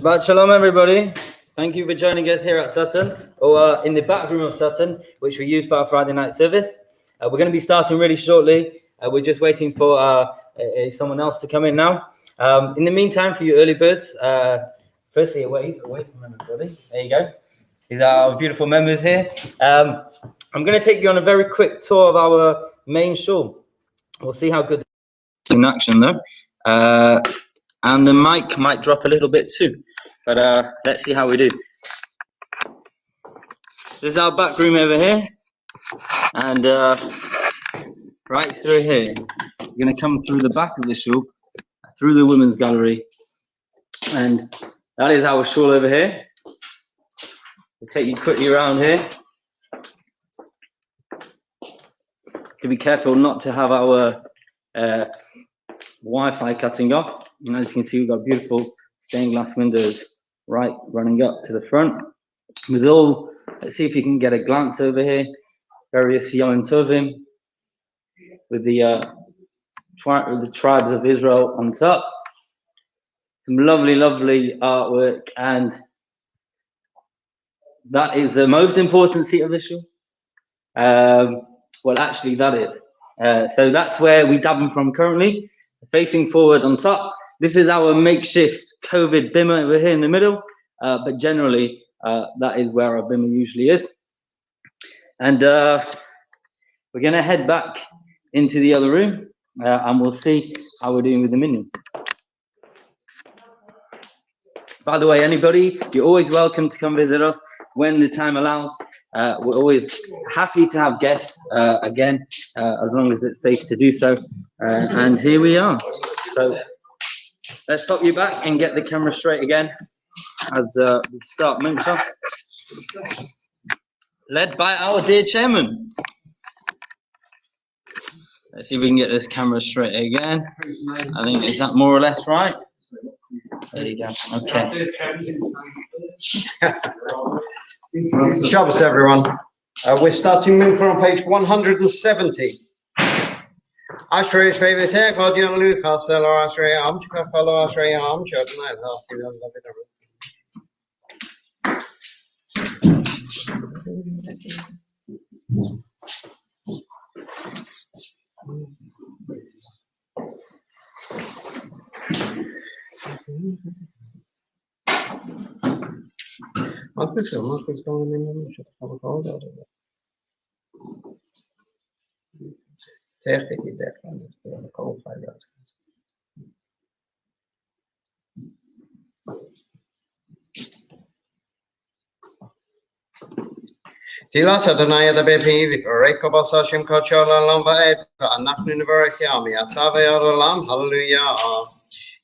Shabbat Shalom, everybody. Thank you for joining us here at Sutton, or in the back room of Sutton, which we use for our Friday night service. We're going to be starting really shortly. We're just waiting for someone else to come in now. In the meantime, for you early birds, firstly, away from everybody. There you go. These are our beautiful members here. I'm going to take you on a very quick tour of our main shul. We'll see how good in action, though. And the mic might drop a little bit too, but let's see how we do. This is our back room over here, and right through here, we're going to come through the back of the shul, through the women's gallery, and that is our shul over here. We'll take you quickly around here. To be careful not to have our Wi-Fi cutting off. And as you can see, we've got beautiful stained glass windows right running up to the front. With all, let's see if you can get a glance over here. Various Yom Tovim with the tribes of Israel on top. Some lovely, lovely artwork, and that is the most important seat of the shul. Well, actually, that is. So that's where we daven from currently. Facing forward on top. This is our makeshift COVID bimmer over here in the middle, but generally that is where our bimmer usually is. And we're going to head back into the other room, and we'll see how we're doing with the minyan. By the way, anybody, you're always welcome to come visit us when the time allows. We're always happy to have guests again, as long as it's safe to do so. And here we are. So let's pop you back and get the camera straight again as we start Mincha, led by our dear chairman. Let's see if we can get this camera straight again. I think, is that more or less right? There you go. Okay. Shabbos, everyone. We're starting Mincha on page 170. Ashrei Shvevetech, Odion Lucha, Selar Ashrei Amchka, Follow Ashrei Amchka, tonight. Marcus going in the should have a call out of it. Take it there, and it's been a call 5 years. Tilas Adonai the baby, Rekobas Hashim Kochola Lamba, and Nachnu Neverikiami, Atave Olam, hallelujah.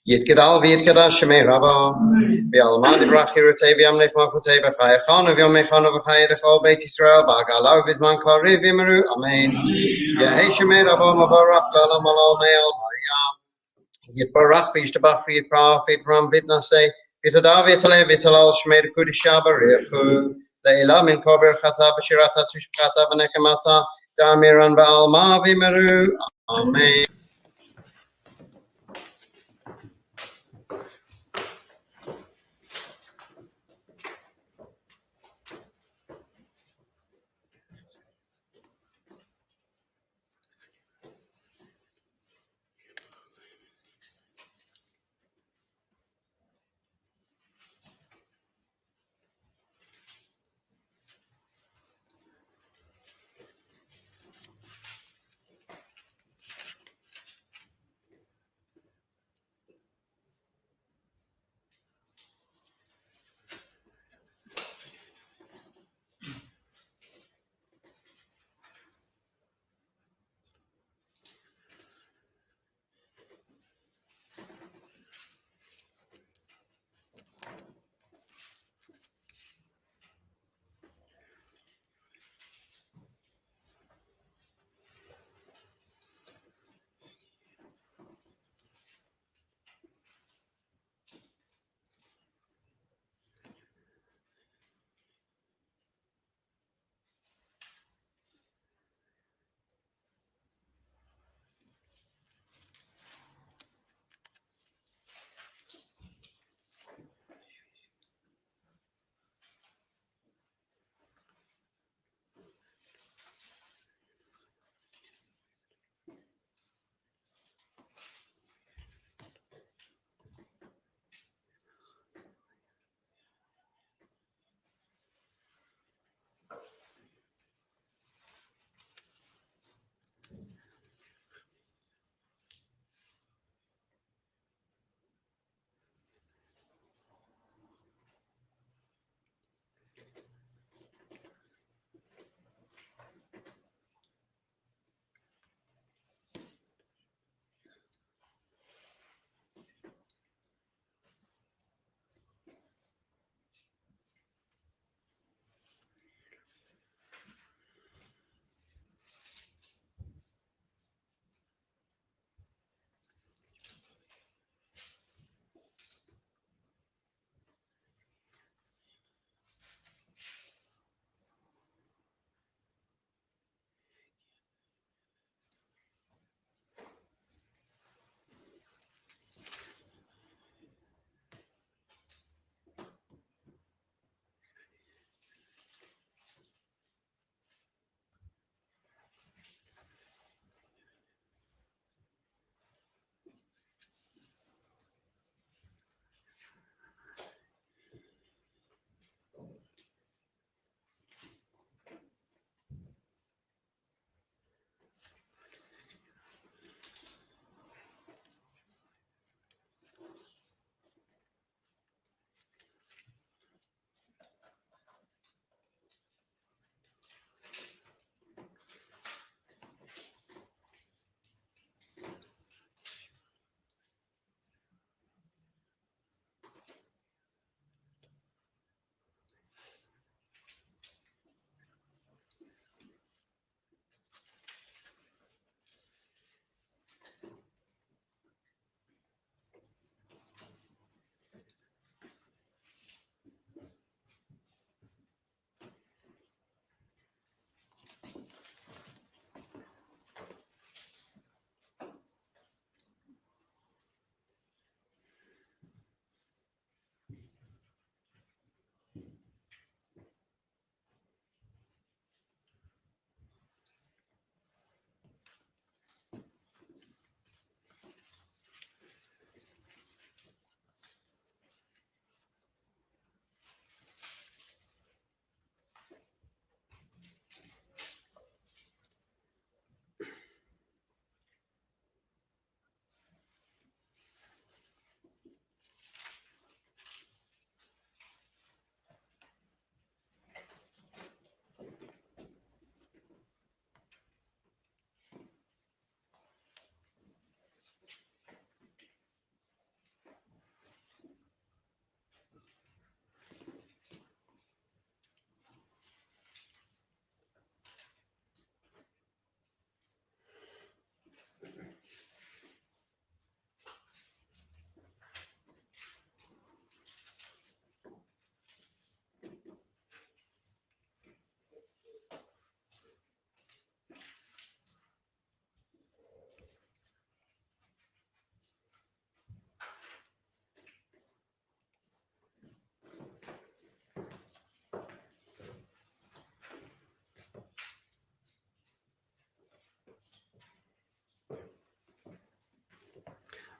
Yitkedal Vitkadash Shemay Rabba, Bialmad Ibrahim Rutaviam Nekmakute, Bachayachan of Yomechan of Chayadachal Beit Israel, Bagalav Bisman Kari Vimeru, Amen. Yaheshemay Rabba Mabarak Lala Malal Mayal Maya, Yitbarak Vishtabach Prophet Ram Vitnase, Vitadav Vitale Vitalal Shmei Kudishaba Refu, the Elam in Kober Kata Bashirata Tushkata Banekamata, Damiran Baalma Vimeru, Amen.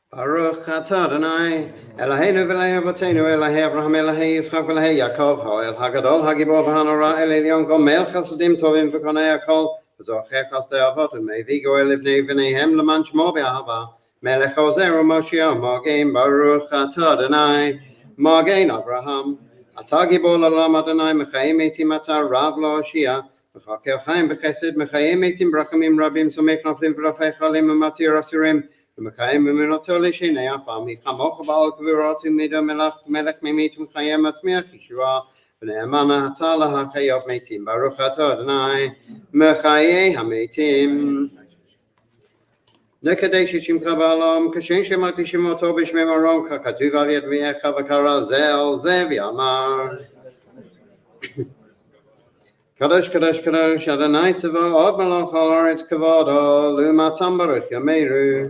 Baruch atah Adonai, Eloheinu v'Elokei avotenu, Elokei Avraham, Elokei Yitzchak, Elokei Yaakov, Ha'el Hagadol, Hagibor v'Hanora, El Elyon, Gomel Chasadim Tovim v'Konei Hakol, v'Zochei Chasdei Avot, u'Mevi Goel Livnei v'Neihem L'man Shmo B'Ahava, Melech Ozer u'Moshiach, Magen Baruch atah Adonai, Magen Avraham, atah Gibor L'Olam Adonai, Mechayim Eitim atah Rav Lo Hoshia, Mechakeh Chaim b'Chesed, Mechayim Eitim Brakamim Rabim, Somech Noflim v'Rafei Chalim u'Matir Asurim, ומקיים במנותו לשני עפר, מחמוך בעל גבורות ומידו מלך ממית ומחיים מצמיח ישועה, ונאמן אתה להחיות מתים, ברוך אתה אדוני, מחיי המתים. נקדש את שמך בעולם, כשם שמרתי שמותו בשמי מרום, ככתוב על יד ויך וקרא זה על זה ואמר. קדוש קדוש קדוש אדוני צבאות מלך על הארץ כבודו, לעומתם ברוך ימירו.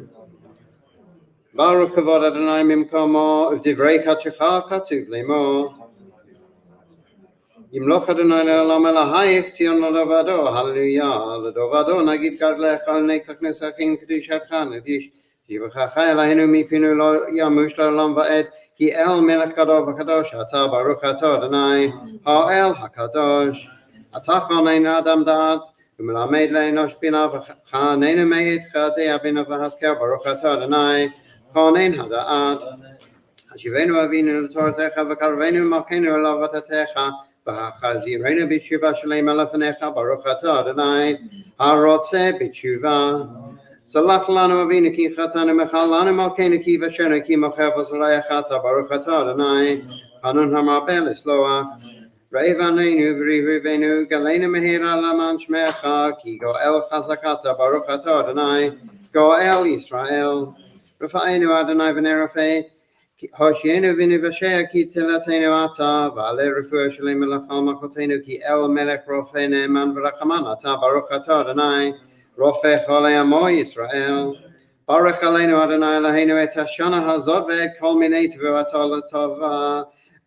Baruch kavod Adonai mimkomo, uvdivrei kadshecha katuv lemo. Yimloch Adonai le'olam elahayich tzion l'dovado, hallelujah, l'dovado nagid gad lecha netzach nesachim kedushatcha nedish. Yivachacha Eloheinu mipinu lo yamush le'olam va'ed, ki el melech gadol v'kadosh, atah baruch atah Adonai, ha'el hakadosh. Atah chanein adam da'at, umelamed le'enosh bina v'chaneinu me'et chadei abina v'haskel, baruch atah Adonai, חונן הדעת, השיבנו אבינו לתורתך וקרבנו מלכנו אל עבודתך, והחזירנו בתשובה שלמה לפניך, ברוך אתה אדוני, הרוצה בתשובה. סלח לנו אבינו כי חטאנו, מחל לנו מלכנו כי בשרנו, כי מוכר וזרע חטא, ברוך אתה אדוני, חנון המרבה לסלוח. ראה בנינו וריבנו, גלנו מהרה למען שמך, כי גואל חזקת, ברוך אתה אדוני, גואל ישראל. רפאנו אדוני ונרפא, הושיענו ונבשע כי תלתנו אתה, ועלה רפואה שלמה לכל מכותינו, כי אל מלך רופא נאמן ורחמן אתה, ברוך אתה אדוני, רופא כל עמו ישראל. ברך עלינו אדוני אלוהינו את השנה הזאת ואת כל מיני תבואתו לטובה,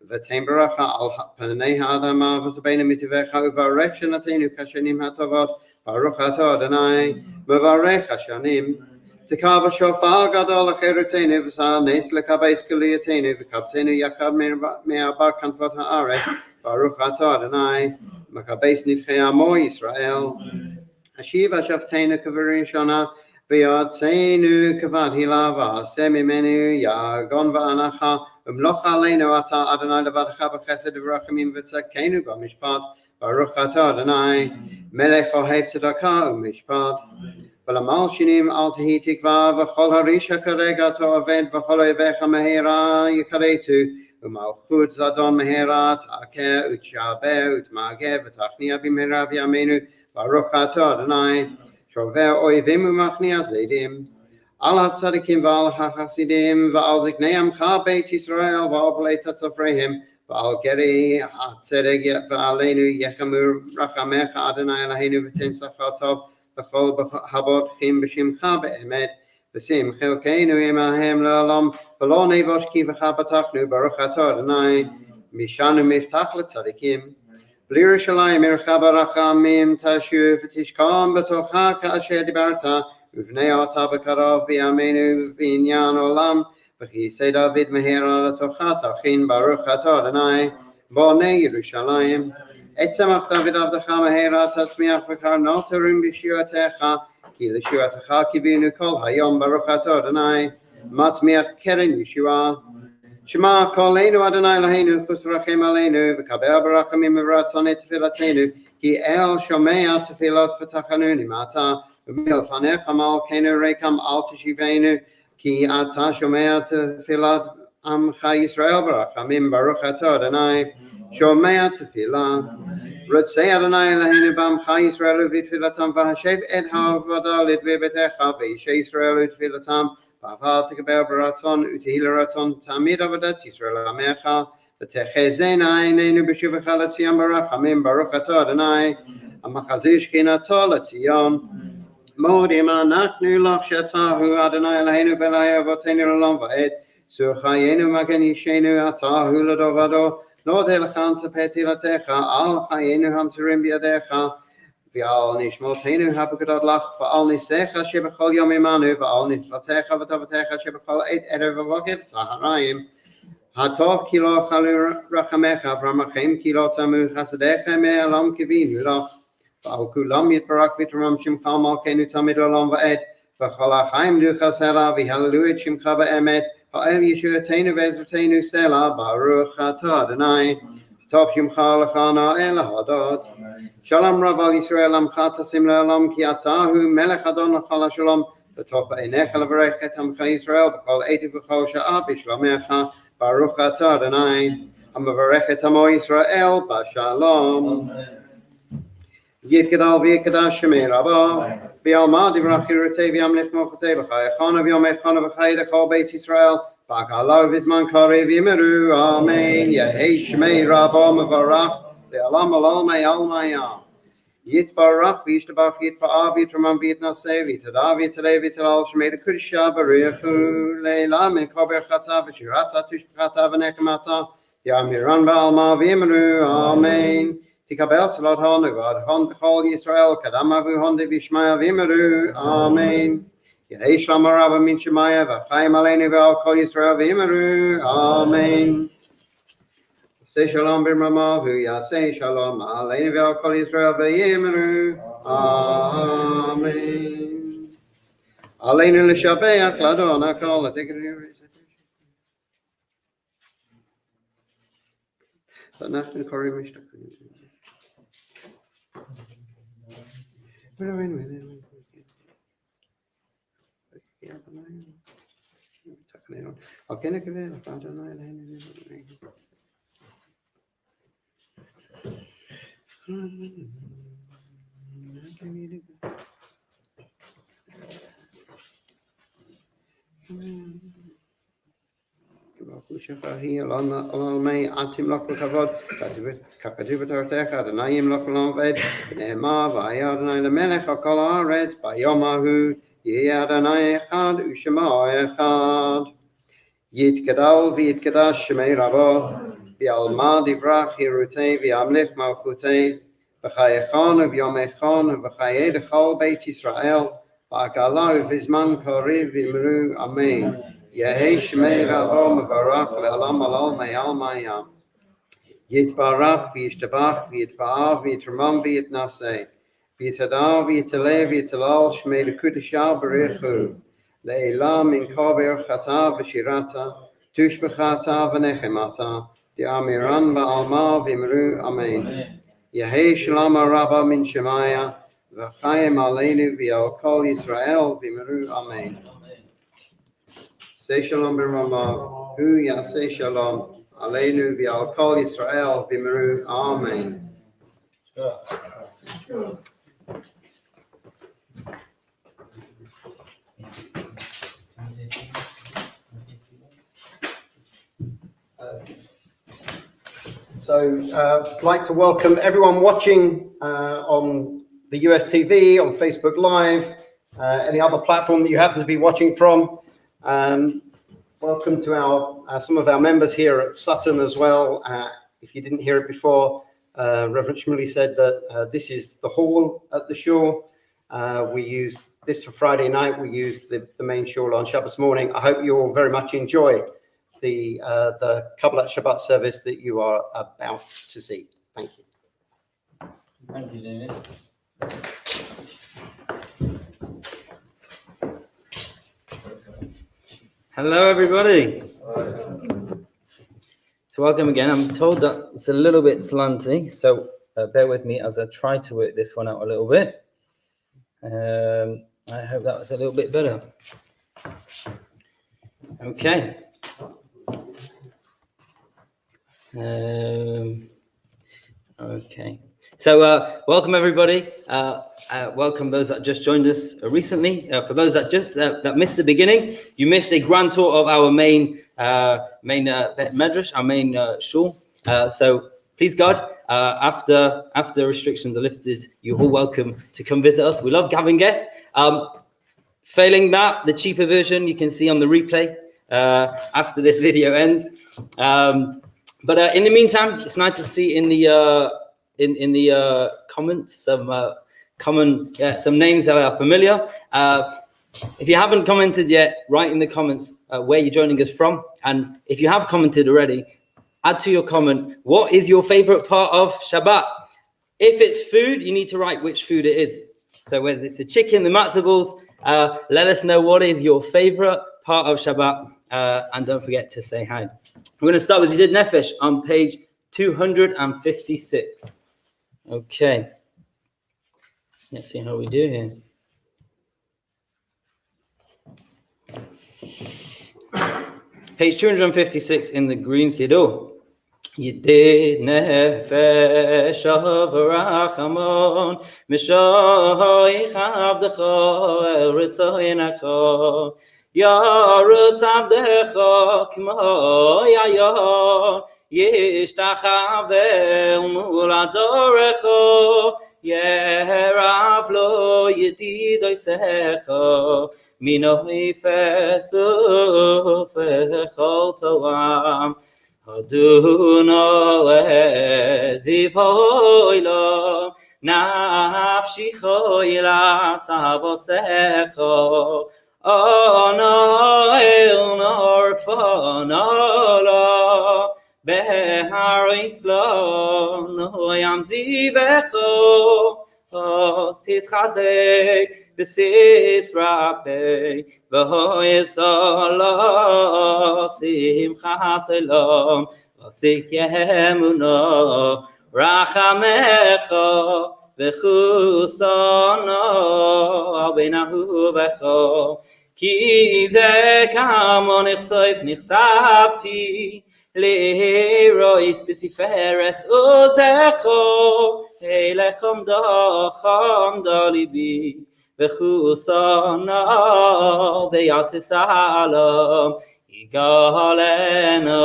ותן ברכה על פני האדמה וסבינו מטבעך, וברך שנתנו כשנים הטובות, ברוך אתה אדוני, מברך השנים. תקע בשופר גדול לחירותנו, ושא נס לקבץ גלייתנו, וקבצנו יחד מארבע כנפות הארץ, ברוך אתה אדוני, מקבץ נדחי עמו ישראל. השיב השבתנו כבראשונה, ויועצנו כבד הילה, ועשה ממנו יגון ואנחה, ומלוך עלינו אתה אדוני לבדך בחסד וברחמים, וצדקנו במשפט, ברוך אתה אדוני, מלך אוהב צדקה ומשפט. ולמל שנים אל תהי תקווה, וכל הריש כרגע תעבד, וכל אויביך מהרה יכרתו, ומלכות זדון מהרה תעקר ותשעבר ותמגר ותכניע במהרה בימינו, ברוך אתה אדוני, שובר אויבים ומכניע זדים. על הצדיקים ועל החסידים, ועל זקני עמך בית ישראל, ועל פלט צופריהם, ועל גרי הצדק ועלינו יחמו רחמך אדוני אלוהינו, ותן שכר טוב בכל הבוטחים בשמך באמת, ושים חלקנו עמהם לעולם, ולא נבוש כי בך פתחנו, ברוך אתה אדוני, משענו מבטח לצדיקים. לירושלים עירך ברחמים תשוב ותשכון בתוכה כאשר דיברת, ובני אותה בקרוב בימינו ובעניין עולם, וכיסא דוד מהרה לתוכה תכין, ברוך אתה אדוני, בונה ירושלים. את צמח דוד עבדך מהרה תצמיח וקרנות תרים בישועתך, כי לישועתך קיווינו כל היום, ברוך אתה אדוני, מצמיח קרן ישועה. שמע קולנו אדוני אלוהינו, חוס ורחם עלינו, וקבל ברחמים וברצון את תפילתנו, כי אל שומע תפילות ותחנונים אתה, ומלפניך מלכנו ריקם אל תשיבנו, כי אתה שומע תפילת עמך ישראל ברחמים, ברוך אתה אדוני, שומע תפילה. רוצה אדוני אלוהינו בעמך ישראל ובתפילתם, והשב את העבודה לדבי ביתך, ואישי ישראל ותפילתם, ואהבה תקבל ברצון ותהי לרצון תמיד עבודת ישראל עמך, ותחזינה עינינו בשובך לציון ברחמים, ברוך אתה אדוני, המחזיר שכינתו לציון. מודים אנחנו לך שאתה הוא אדוני אלוהינו ואלוהי אבותינו לעולם ועד, צור חיינו מגן אישנו, אתה הוא לדובדו, נודה לך נספר תהילתך, על חיינו המסורים בידיך, V'al nishmotenu habukadad lach v'al nisecha shebechol yom imanu v'al niflatecha v'tavatecha shebechol eit erev v'vokev tzaharaim hatov kilo chalu rachamecha v'ramachem kilo tamu chasadecha me'alam kivinu lach v'al kulam yitbarak v'tramam shimcha malkenu tamid olam v'ed v'chol achaim ducha sela v'hallelu et shimcha ba'emet ha'el yeshuatenu v'ezratenu sela baruch atah Adonai Tov shimcha lechana el hadad. Shalom Rav al Yisrael amcha tasim le'olam ki atahu melech adon l'chol shalom v'tov ba'einecha levarech et amcha Yisrael b'chol etiv v'chol sha'a b'shlomecha baruch atah Adonai ha'mavarech et amo Yisrael b'shalom. Yitgadal v'yitgadash shemei rabba v'yalma divrach yirutei v'yamlich mochotei v'chayachana v'yomechana v'chayda kol beit Yisrael Bakalav v'zman karev yimeru, Amen. Yehei shmei rabba mevarach, le'alam alal me'al ma'yam. Yitbarach v'yishtabach yitba'av yitramam v'yitnaseh v'yitadav v'yitaleh v'yitalal shmei l'kudisha baruchu le'la min kol berchata v'shirata tushbechata v'nekamata yamiran ba'alma v'yimeru, Amen. Tikabel tzalot ha'negad hon b'chol Yisrael kadamavu hon v'yishmaya v'yimeru, Amen. Yehei shalom rabba min shemaya v'chayim aleinu v'al kol Yisrael v'yimeru, Amen. Say shalom b'ramavu, yaseh shalom aleinu v'al kol Yisrael v'yimeru, Amen. Aleinu l'shabeach l'adon hakol, let's take it. V'nachnu korim mishtakim. Yitgadal v'yitgadash shemei rabba v'yalma divrach yirutei v'yamlich malchutei v'chayechan v'yomechan v'chayei d'chol beit Yisrael v'agala v'zman kariv v'imru, Amen. Yehei shmei rabba mevarach le'alam alal me'al ma'yam. Yitbarach v'yishtabach v'yitba'av v'yitramam v'yitnaseh v'yitadav v'yitaleh v'yitalal shmei l'kudisha baruchu le'ila min kol berchata v'shirata tushbechata v'nechemata di'amiran ba'alma v'imru, Amen. Yehei shalom rabba min shemaya v'chayim aleinu v'al kol Yisrael v'imru, Amen. Say shalom b'ramav hu yaseh shalom aleinu v'al kol Yisrael v'imru, Amen. So I'd like to welcome everyone watching on the US TV, on Facebook Live, any other platform that you happen to be watching from. Welcome to our some of our members here at Sutton as well. If you didn't hear it before, Reverend Shmully said that this is the hall at the shul. We use this for Friday night. We use the main shul on Shabbos morning. I hope you all very much enjoy the Kabbalat Shabbat service that you are about to see. Thank you. Thank you, David. Hello, everybody. So welcome again. I'm told that it's a little bit slanty, so bear with me as I try to work this one out a little bit. I hope that was a little bit better. Okay. Okay. So welcome everybody. Welcome those that just joined us recently. For those that just that missed the beginning, you missed a grand tour of our main medrash, our main shul. So please God, after restrictions are lifted, you're all welcome to come visit us. We love having guests. Failing that, the cheaper version you can see on the replay after this video ends. But in the meantime, it's nice to see in the comments some some names that are familiar. If you haven't commented yet, write in the comments where you're joining us from. And if you have commented already, add to your comment, what is your favorite part of Shabbat? If it's food, you need to write which food it is. So whether it's the chicken, the matzah balls, let us know what is your favorite part of Shabbat. And don't forget to say hi. We're going to start with Yedid Nefesh on page 256. Okay. Let's see how we do here. Page 256 in the green siddur. Yedid nefesh avarachamon mishoich avdecha el risoyenecha yarus avdecha k'mo yayon yishtachavel mul adorecha yerav lo yedidosecha minoi fesu fechol toam Adonai zivoilo nafshi choila savosecho ono el norfonolo behar islo no yam zivecho tischazek besis rabbe v'hoyes Allah simcha selom v'sik yemuno rachamecha v'chusano benahu v'cho ki ze kamo nichsavti lerois v'tiferes uzecho elechom da libi v'chusana v'yatisalam yigaleno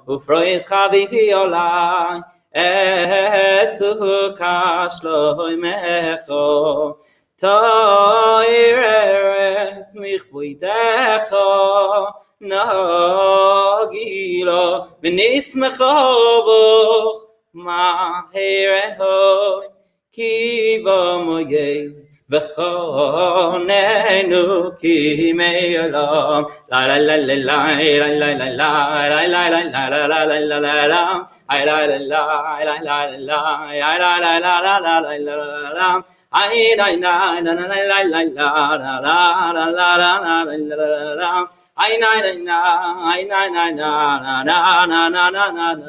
ufrois chavivi olai esu kashloi mecho toireres michvoidecho nagilo v'nismechovoch maherehoi kiva moyei v'chonenu ki me'olam la la la la la la la la la la la la la la la la la la ay la la la la la la ay la la la la la la la ay la la la la la la la la la la la ay la la ay la la la la la la la ay la la la la ay la la la la la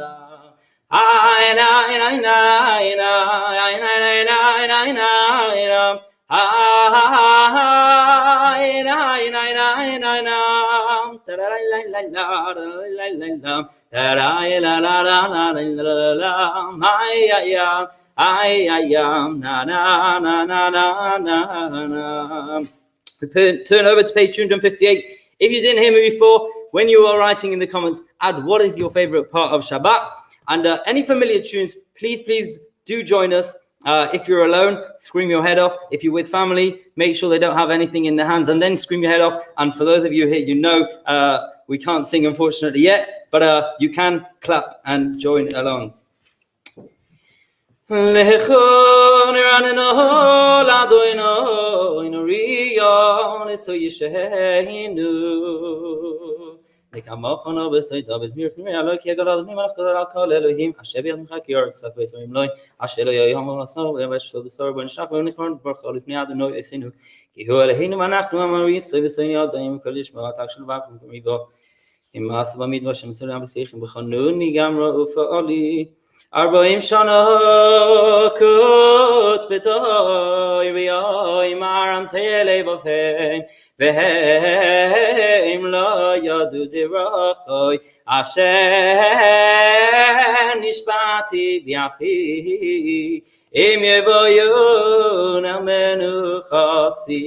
Turn over to page 258. If you didn't hear me before, when you are writing in the comments, add what is your favorite part of Shabbat. And any familiar tunes, please do join us. If you're alone, scream your head off. If you're with family, make sure they don't have anything in their hands and then scream your head off. And for those of you here, we can't sing unfortunately yet, but you can clap and join along. Lecha niraneno ladoino inoriyo leso yeshehinu nekamochono besoida bezmir fmi alo ki agalad mi malach kadal kol Elohim asher yadmcha ki art safei soim loy asher lo yom asar v'shod sar ben shach v'nichron b'chol ifni Adonai esinu ki hu Elohim v'anachnu amari soy v'soyni adayim kolish ma'atak shel v'achim k'mido imas v'mid v'shem selam v'seichim b'chanuni gamra u'fa'ali 40 shana kut b'toy v'yoy maram te'elei b'feim v'heim lo yadu dirachoy asher nishbati b'yapi im yevoyun al menuchasi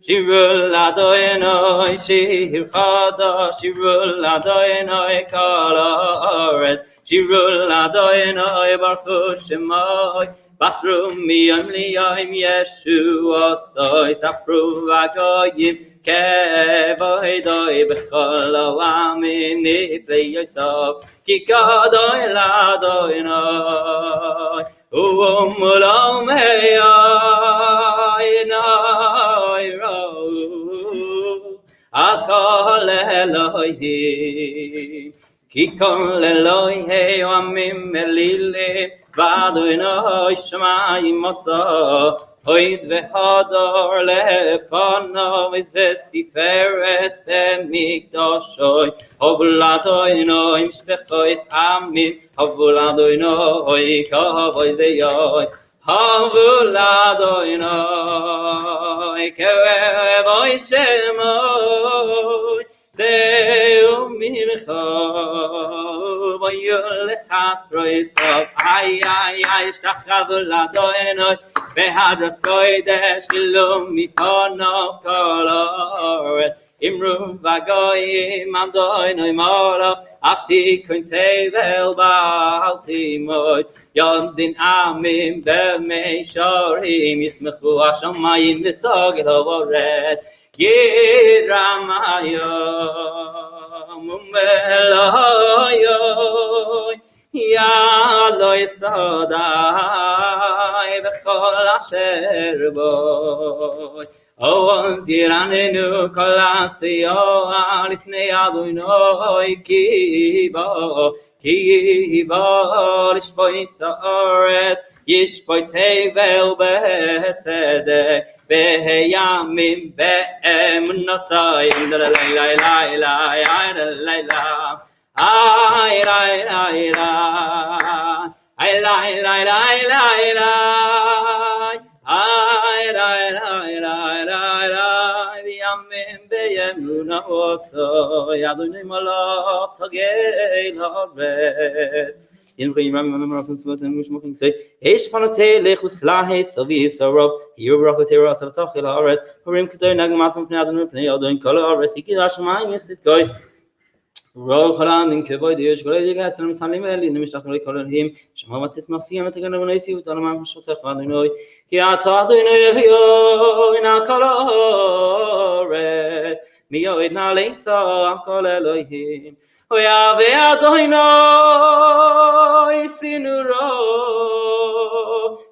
shirul Adonai shir chadash shirul Adonai kol haaretz shirul Adonai baruch Shemai basru miyom liyom Yeshua soy sapru v'goyim kevoidoi b'chol ha'amim niflei yosef ki kadoi l'Adonai u'olam heyah Elohim. Ki kol Elohei amim elilim v'Adonai shamayim asa hoid v'hadar lefanav v'siferes b'mikdashoi havul Adonai mishbechois amim havul Adonai kavod v'yoy havul Adonai kevoy shemoy Zeu mincha v'yol chasroisav ay shtachavu l'Adonai behadras kodesh kilum miponov kol haaretz imru v'goyim Adonai malach afti kun tevel ba'al timoid yodin amim b'meisharim yismechu hashamayim v'sogel ha'voretz Yiramayom u'melayoy Yaloi sodai v'chol asher boy Oon ziranenu kol atzion lifnei Adonai ki bo lishpoit ha'oretz yishpoit tevel b'sedek Beheyamim be'emunasayim In remember of Sutton which moving say Eish fanate lechus lahe saviv sarov here brachotera savtachil haaretz horim k'toy nagmat from pnei Adonai pnei Adonai kol haaretz hikid hashamayim yifsit goy Ro chalam min kevod yesh golei digas and misalim eli nemishach golei kol him shema matis mafsiyam et ganav neisi utanam mashotach Adonai ki ata Adonai Elyon na kol haaretz miyoid na leisa kol Elohim Oyave Adonai sinuro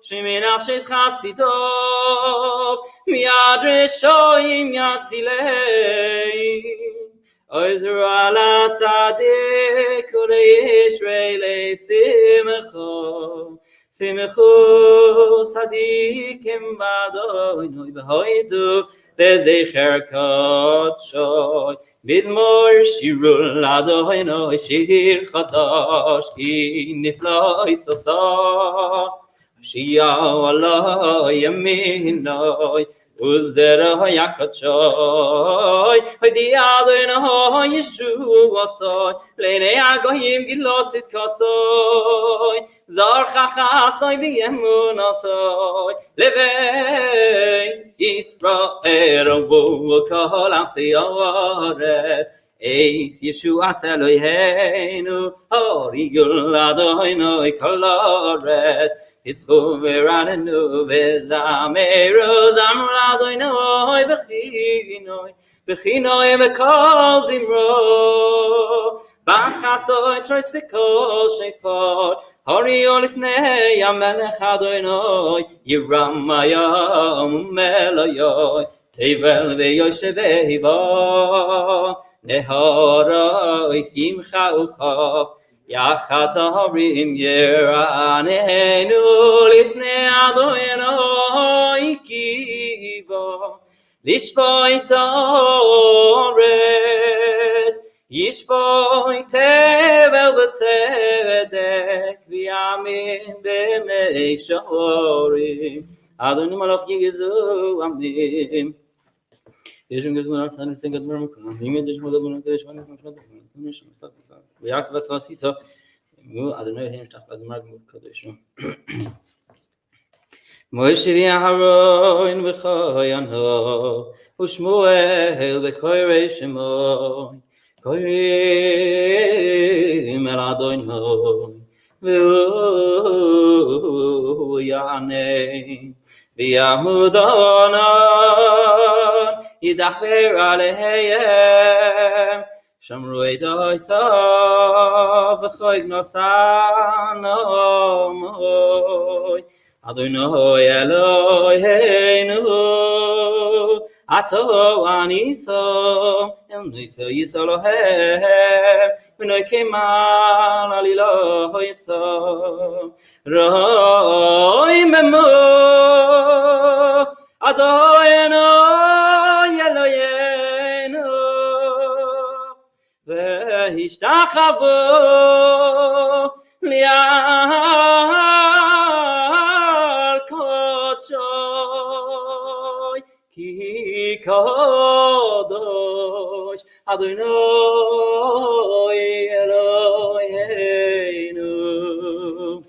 Sheminach shes chasidov Miyad reshoim yatzilei Oizru ala sadik Ulei Yisraelei Simchu sadikim b'Adonai B'hoidu Lezecher kodshoy Midmor shirul Adonai shir chadash Ki nifloi sasa Shiyah alai yaminoi Uzera yakachoy Hoidi Adonai Yeshua soy Leinei agoyim gilosit kasoy Zar chachasoi v'yemunasoy Leveis Yisrael Ovu kol amsi haaretz Eis Yeshua Eloheinu Horiyul Adonai kol haaretz Hisvu v'ranenu v'zameru Zamru Adonai B'chinoi v'kol zimro B'chasoy shroitz v'kol shofar Horiyo lifnei HaMelech Adonai Yiramayom u'melayoy Tevel v'yoshev bo Neharoi simcha uchav Yachat harim yeranenu lifnei Adonai ki bo Lishpoit haaretz Yishpoit tevel v'sedek V'yamin b'meisharim Adonai malach yigezu amim Yeshua Gedmar San Sen Gedmar Mukam Yimid Yeshua Gedmar Kedesh Van Mukam V'yak v'tzvasisa Mu Adonai Hem Shtach Gedmar Kedesh Moshe v'Aharon v'Choyanho U'Shmuel v'Koyrei Shemoi Koyrim El Adonai V'Hu Yanei V'Yamud Onan Yidachver Aleihem Shamru Eidosav V'choig Nosanomoi Adonai Eloheinu Ato aniso el niso yisoloher v'noi kemal alilo hoiso roi memo adoyeno yeloyeno v'hishtachavo li'al kodshoy ki kadosh Adonai Eloheinu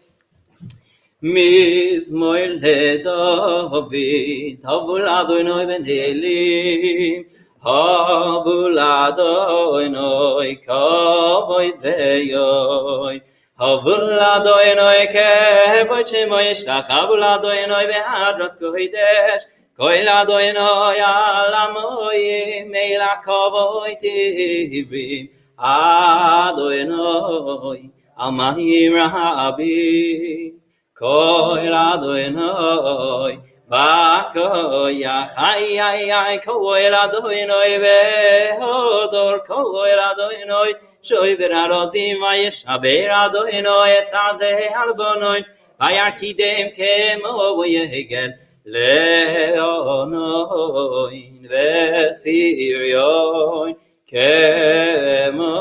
Mizmor leDavid Havul Adonai ben Elim Havul Adonai kavod veyoy Havul Adonai kavod shemoy Shelach Havul Adonai behadras kodesh Koil Adonai alamoy Melach kavod tivim Adonai Almahim Rabbi Koil Adonai Bakoyach Koil Adonai Behodor Koil Adonai Shoy Berazim Vayeshaber Adonai Esazeh Albonoi Vayarkidem Kemo Yehegel Leonoi Vesirioin Kemo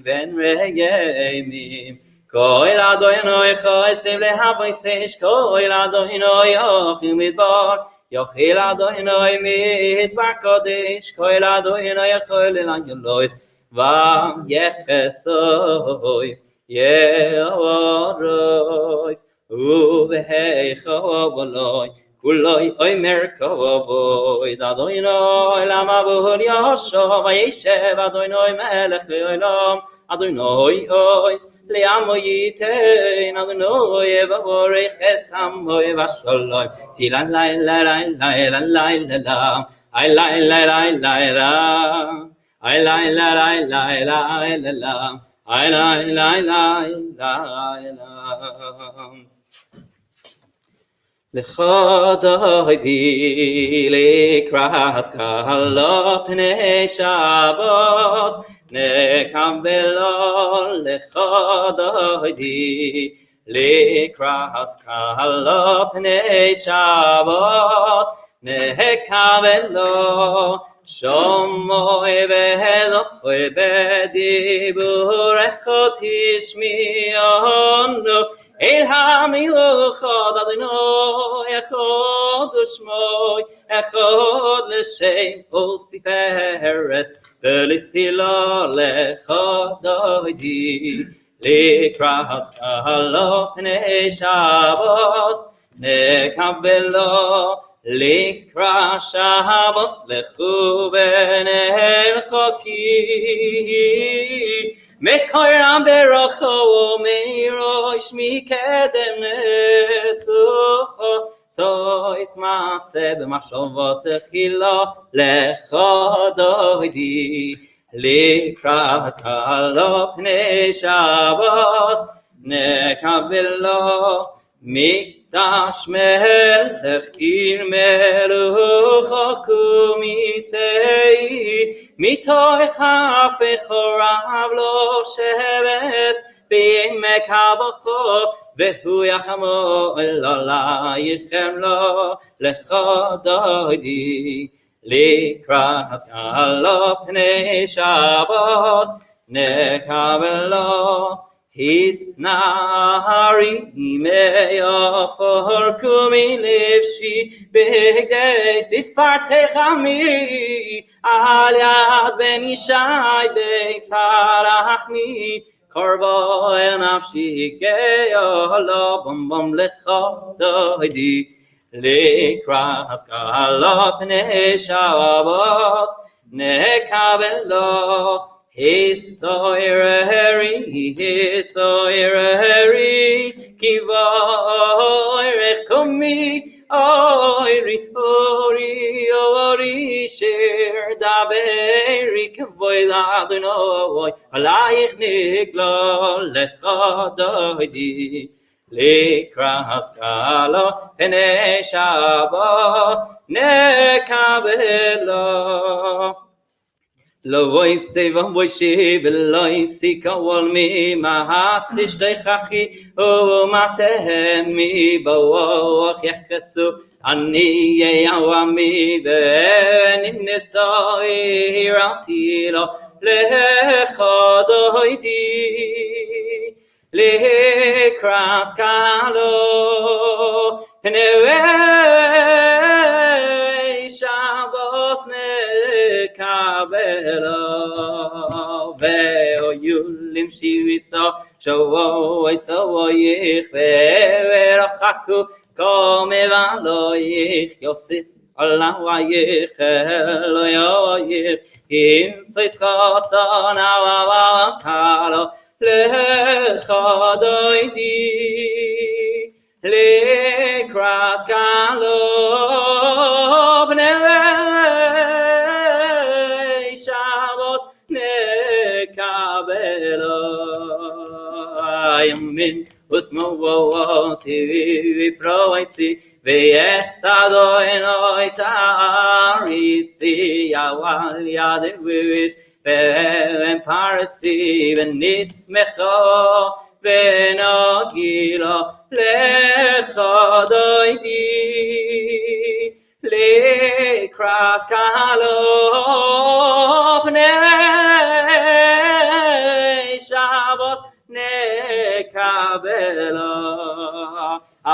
Ben Regemim Koil Adonai Chaysev lehavaysesh Koil Adonai Yochil Midbar Yochil Adonai Midbar Kodesh Koil Adonai Yochil Elangelois Vayechesoy Yehoros Uveheichovoloi Kuloi Omer Kovoy Adonai Lamavur Yosho Vayeshev Adonai Melech Leolam Adonai Ois Le'amoyitein Adonai Evavorech Esamoy Vasholoi Tilan lai lai lai lai lai lai I lai lai lai lai I lai lai lai lai lai I lai lai lai lai Lecha David lekras kahalo pnei Shabbos nekavelo Lecha David lekras kahalo pnei Shabbos nekavelo Shomoy ve'elochoy bedibur echot tishmi'onu El ha'miuchad Adonai echad u'shmoy echad l'shem u'siferet v'lithila lecha David likras kahalo pnei Shabbos nekavelo Likra Shabbos lechu b'nei l'choki Mekoram berocho u'meirosh mikedem nesucho Zoit maaseh b'machshavot tchila lecha David Likra kahalo pnei Shabbos nekavelo Mikdash melech ir meluch akumisei mitoich hafechorav lo sheves b'yemek habacho vehu yachamo elolayichem lo lecha David likras kahalo pnei Shabbos nekavelo Hisnari me'ofor kumi levshi begdei sifartechami al yad ben Yishai beis harachmi korbo el nafshi ge'olo bom bom lecha David likras kahalo pnei Shabbos nekavelo Hisoireri, kivoirech kumi, ori, sher daberi, kivoid Adonai, alayich nigla lecha David, לקראת קהלו פני שבת נקבלו. לא יסב וישי ולא יסיק וולמי מה תשכחי ומתהם מבואך יחסו אני יעמי וננסוי הראתי לו לך דוידי לקראת קהלו פני שבת נקבלו ואויולים שיריסו שבוי סבוייך ורחקו כמבלוייך יוסיס עולייך אלוהייך אם סייס חסון אבקלו לך דוידי לקראת קהלו פני שבת נקבלו ימין ושמאל תפרוסי ויסדוי תריצי אבל ידוויש ופרסי ונשמחו ונגילו לך דוידי לקראת קהלו פני שבת נקבלו. I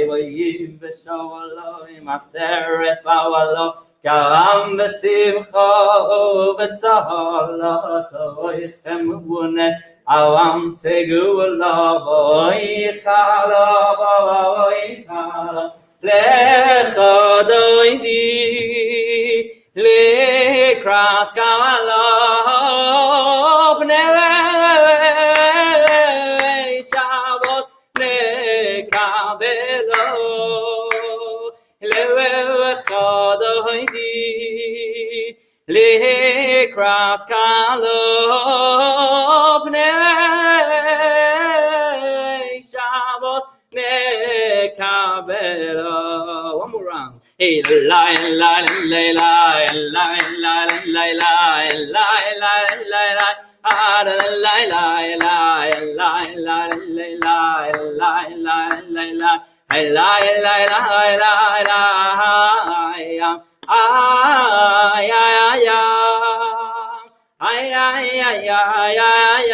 ויהי בשבלו עם הטרף בוולו גם בשמחו ובסהלתו יחמונה העם סגולו ויחלו לך דוידי לקראת קהלו פני שבת נקבלו לך דוידי לקראת קהלו פני שבת נקבלו. One more round. Hey, la la la la la la la la la la la la. Ah la la la la la la la la la la la. Hey la la la la la. Ay ay ay ay ay ay ay ay.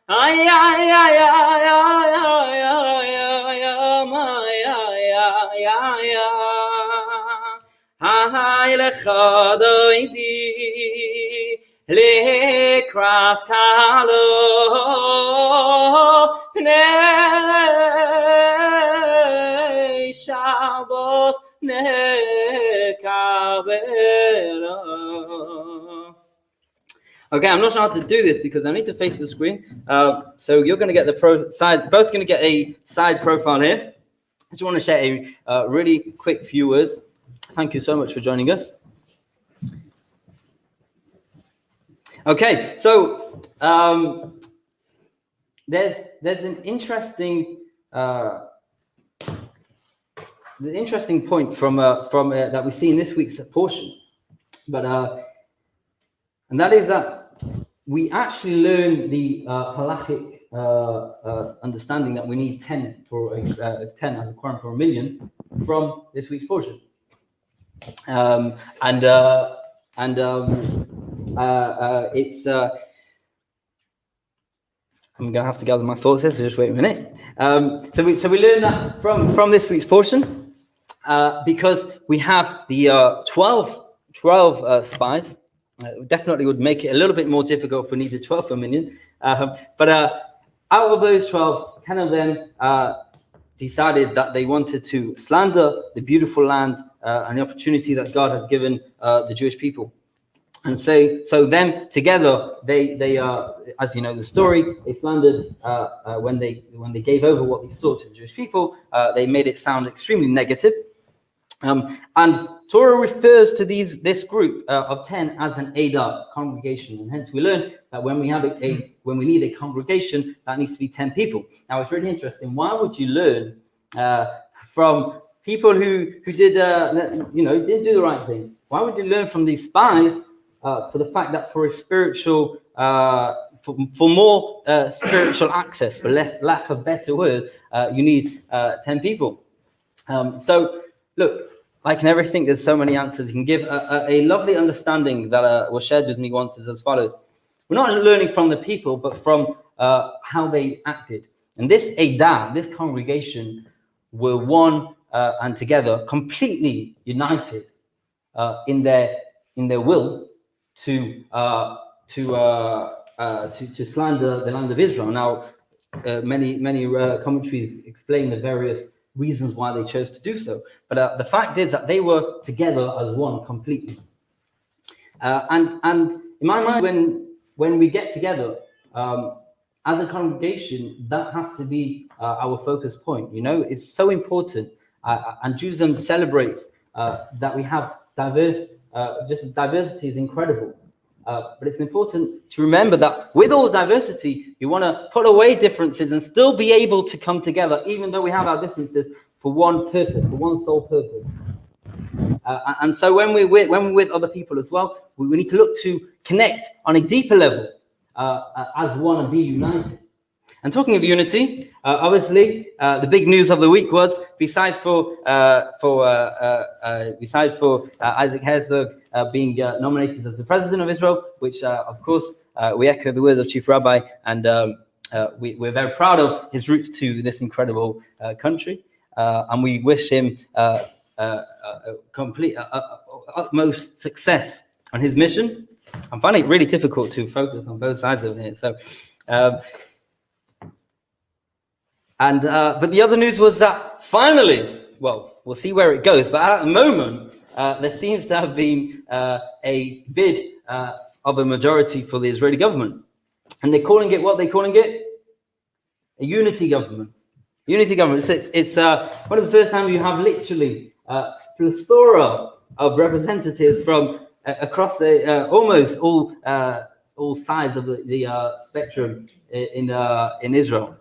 Ay ay ay ay ay לך דוידי לקראת קהלו פני שבת נקבלו. Okay, I'm not sure how to do this because I need to face the screen. So you're going to get the both going to get a side profile here. I just want to share a really quick few words. Thank you so much for joining us. Okay, so there's an interesting point from that we see in this week's portion, but and that is that we actually learn the halachic understanding that we need 10 for 10 as a quorum for a million from this week's portion. It's I'm gonna have to gather my thoughts here, so just wait a minute. So we learn that from this week's portion because we have the 12 spies. Definitely would make it a little bit more difficult if we needed 12 for a million. But out of those 12, 10 of them decided that they wanted to slander the beautiful land and the opportunity that God had given the Jewish people. And so them together, they as you know the story, they slandered when they gave over what they saw to the Jewish people. They made it sound extremely negative. And Torah refers to this group of 10 as an Adah, congregation, and hence we learn that when we have when we need a congregation, that needs to be 10 people. Now it's really interesting. Why would you learn from people who did didn't do the right thing? Why would you learn from these spies for the fact that for a spiritual for more spiritual access, for lack of better words, you need 10 people. So look, like in everything, there's so many answers. You can give a lovely understanding that was shared with me once is as follows. We're not learning from the people, but from how they acted. And this Adah, this congregation, were one and together, completely united in their will to slander the land of Israel. Now, many commentaries explain the various reasons why they chose to do so, but the fact is that they were together as one completely. And in my mind, when we get together as a congregation, that has to be our focus point. You know, it's so important, and Judaism celebrates that we have diverse. Just diversity is incredible. But it's important to remember that with all diversity, you want to put away differences and still be able to come together, even though we have our differences, for one purpose, for one sole purpose. And so when we're with other people as well, we need to look to connect on a deeper level as one and be united. And talking of unity, obviously, the big news of the week was besides for Isaac Herzog being nominated as the president of Israel, which of course we echo the words of Chief Rabbi, and we're very proud of his roots to this incredible country, and we wish him complete utmost success on his mission. I'm finding it really difficult to focus on both sides of it, so. But the other news was that finally, well, we'll see where it goes, but at the moment, there seems to have been a bid of a majority for the Israeli government. And they're calling it, what are they calling it? A unity government. Unity government. It's one of the first times you have literally a plethora of representatives from across the almost all sides of the spectrum in Israel.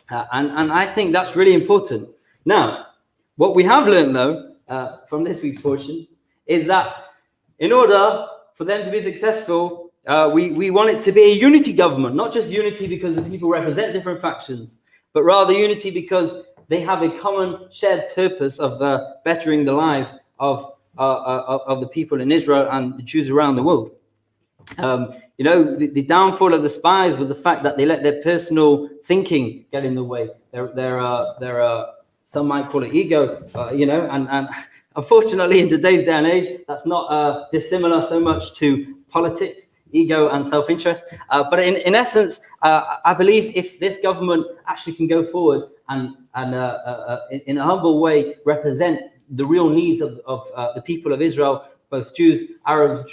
And I think that's really important. Now, what we have learned, though, from this week's portion, is that in order for them to be successful, we want it to be a unity government, not just unity because the people represent different factions, but rather unity because they have a common shared purpose of bettering the lives of the people in Israel and the Jews around the world. You know, the downfall of the spies was the fact that they let their personal thinking get in the way. There some might call it ego, and unfortunately in today's day and age, that's not dissimilar so much to politics, ego and self-interest. But in essence, I believe if this government actually can go forward and in a humble way represent the real needs of the people of Israel, both Jews, Arabs,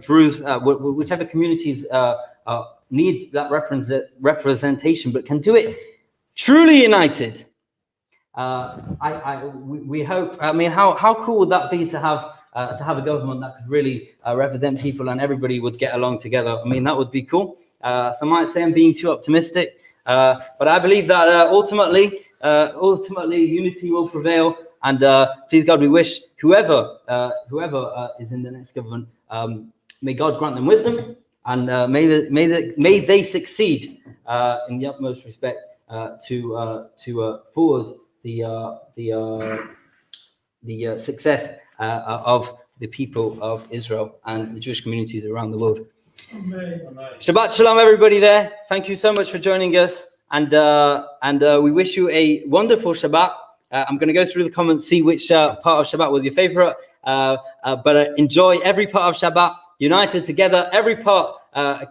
Druze, whichever communities need that representation, but can do it truly united. We hope. I mean, how cool would that be to have a government that could really represent people and everybody would get along together? I mean, that would be cool. Some might say I'm being too optimistic, but I believe that ultimately unity will prevail. And please God, we wish whoever is in the next government, may God grant them wisdom, and may they succeed in the utmost respect to forward the success of the people of Israel and the Jewish communities around the world. Amen. Shabbat shalom, everybody there. Thank you so much for joining us, and we wish you a wonderful Shabbat. I'm going to go through the comments, see which part of Shabbat was your favorite, but enjoy every part of Shabbat, united together. Every part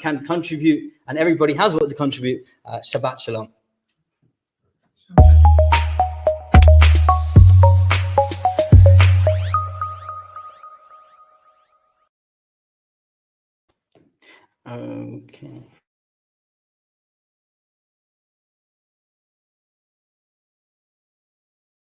can contribute, and everybody has what to contribute. Shabbat shalom. Okay.